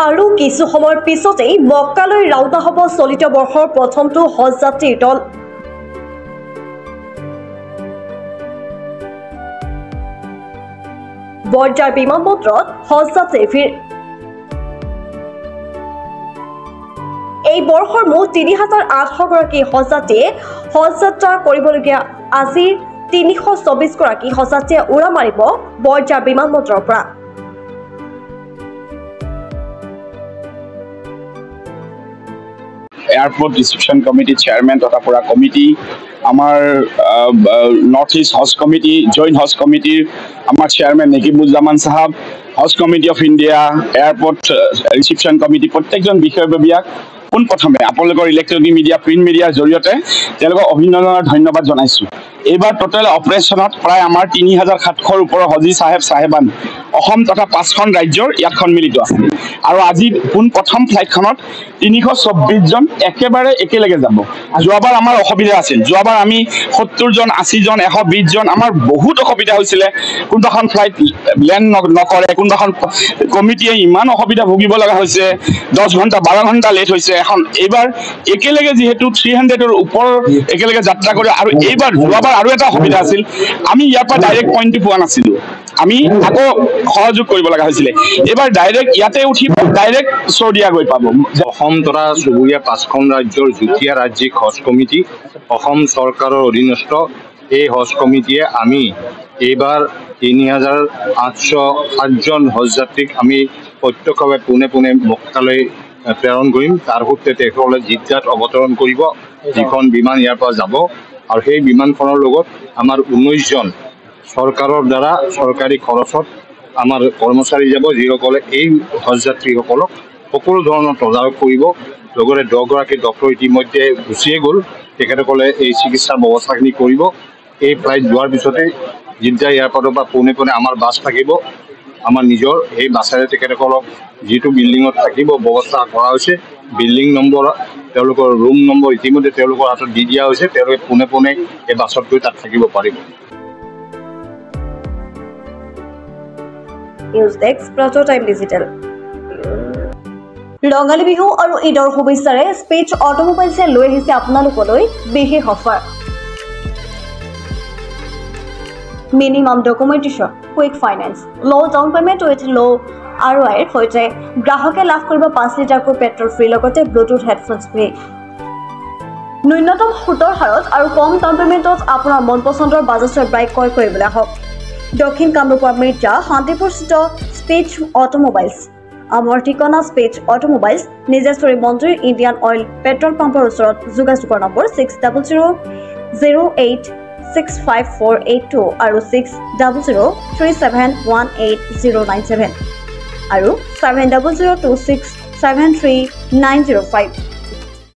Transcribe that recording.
আৰু কিছু সময়ৰ পিছতেই মক্কালৈ ৰাওনা হ'ব চলিত বৰ্ষৰ প্ৰথমটো হজ যাত্ৰীৰ দল। বৰঝাৰ বিমানবন্দৰত হজ যাত্ৰীৰ ভিৰ। এই বৰ্ষৰ মুঠ ৩,৮০০ গৰাকী হজ যাত্ৰীয়ে হজ যাত্ৰা কৰিবলগীয়া আজিৰ ৩২৪ গৰাকী হজ যাত্ৰীয়ে উৰা মাৰিব বৰঝাৰ বিমানবন্দৰৰ পৰা। এয়াৰপোৰ্ট রিসেপশন কমিটি চেয়ারম্যান তথা পুরা কমিটি আমার North East Haj committee joint Haj কমিটির আমার চেয়ারম্যান নকিবুজ্জামান সাহাব Haj committee of India airport reception committee প্রত্যেকজন বিষয়ববীয়াক পোনপ্ৰথমে আপোনালোকৰ ইলেক্ট্ৰনিক মিডিয়া প্ৰিণ্ট মিডিয়াৰ জৰিয়তে তেওঁলোকক অভিনন্দনৰ ধন্যবাদ জনাইছোঁ। এইবাৰ টোটেল অপাৰেশ্যনত প্ৰায় আমাৰ ৩,৭০০ৰ ওপৰৰ হজী চাহেবান অসম তথা ৫খন ৰাজ্যৰ ইয়াত সন্মিলিত আছে আৰু আজি পোনপ্ৰথম ফ্লাইটখনত ৩২৪জন একেবাৰে একেলগে যাব। যোৱাবাৰ আমাৰ অসুবিধা আছিল, যোৱাবাৰ আমি ৭০জন ৮০জন ১২০জন আমাৰ বহুত অসুবিধা হৈছিলে। কোনোবাখন ফ্লাইট লেণ্ড নকৰে, কোনোবাখন কমিটিয়ে ইমান অসুবিধা ভুগিব লগা হৈছে, 10 ঘণ্টা 12 ঘণ্টা লেট হৈছে। এখন এইবাৰ একেলগে যিহেতু 300ৰ ওপৰ একেলগে যাত্ৰা কৰে আৰু এইবাৰ যোৱাবাৰ আৰু এটা অসুবিধা আছিল, আমি ইয়াৰ পৰা ডাইৰেক্ট পইণ্টটো পোৱা নাছিলোঁ, আমি আকৌ সহযোগ কৰিব লগা হৈছিলে। এইবাৰ ডাইৰেক্ট ইয়াতে উঠি ডাইৰেক্ট চৌদিয়া গৈ পাব। অসম তথা চুবুৰীয়া 5খন ৰাজ্যৰ যুটীয়া ৰাজ্যিক হজ কমিটি অসম চৰকাৰৰ অধীনস্থ এই হজ কমিটিয়ে আমি এইবাৰ ৩,৮০৭জন হজ যাত্ৰীক আমি প্ৰত্যক্ষভাৱে পোনে পোনে মক্কালৈ প্ৰেৰণ কৰিম। তাৰ সৈতে তেখেতসকলে জিদ্দাত অৱতৰণ কৰিব, যিখন বিমান ইয়াৰ পৰা যাব আৰু সেই বিমানখনৰ লগত আমাৰ 19জন চৰকাৰৰ দ্বাৰা চৰকাৰী খৰচত আমাৰ কৰ্মচাৰী যাব, যিসকলে এই হজ যাত্ৰীসকলক সকলো ধৰণৰ তদাৰক কৰিব। লগতে 10 গৰাকী ডক্টৰ ইতিমধ্যে গুচিয়ে গ'ল, তেখেতসকলে এই চিকিৎসাৰ ব্যৱস্থাখিনি কৰিব। এই ফ্লাইট যোৱাৰ পিছতে জিদ্দা এয়াৰপৰ্টৰ পৰা পোনে পোনে আমাৰ বাছ থাকিব, আমাৰ নিজৰ এই বাছেৰে তেখেতসকলক যিটো বিল্ডিঙত থাকিব ব্যৱস্থা কৰা হৈছে, বিল্ডিং নম্বৰ তেওঁলোকৰ ৰুম নম্বৰ ইতিমধ্যে তেওঁলোকৰ হাতত দি দিয়া হৈছে, তেওঁলোকে পোনে পোনে এই বাছত গৈ তাত থাকিব পাৰিব। নিউজ ডেস্ক প্ৰটোটাইম ডিজিটেল। ৰঙালী বিহু আৰু ঈদৰ শুভেচ্ছাৰে স্পেচ অটোমোবাইলছে লৈ আহিছে আপোনালোকলৈ বিশেষ offer. Minimum documentation, quick finance, low' down payment with low' ROIৰ সৈতে গ্ৰাহকে লাভ কৰিব 5 লিটাৰকৈ পেট্ৰল ফ্ৰী, লগতে ব্লুটুথ হেডফোনছ ফ্ৰী। ন্যূনতম সুতৰ হাৰত আৰু কম ডাউন পেমেণ্টত আপোনাৰ মন পচন্দৰ বাজাজৰ বাইক ক্ৰয় কৰিবলৈ আহক দক্ষিণ কামৰূপৰ মিৰ্জা শান্তিপুৰস্থিত স্পেচ অটোমোবাইলছ। আমাৰ ঠিকনা স্পেচ অটোমোবাইলছ, নিজেশ্বৰী মন্দিৰ ইণ্ডিয়ান অইল পেট্ৰল পাম্পৰ ওচৰত। যোগাযোগৰ নম্বৰ 6000086548 আৰু 6003718097 আৰু 7002673905।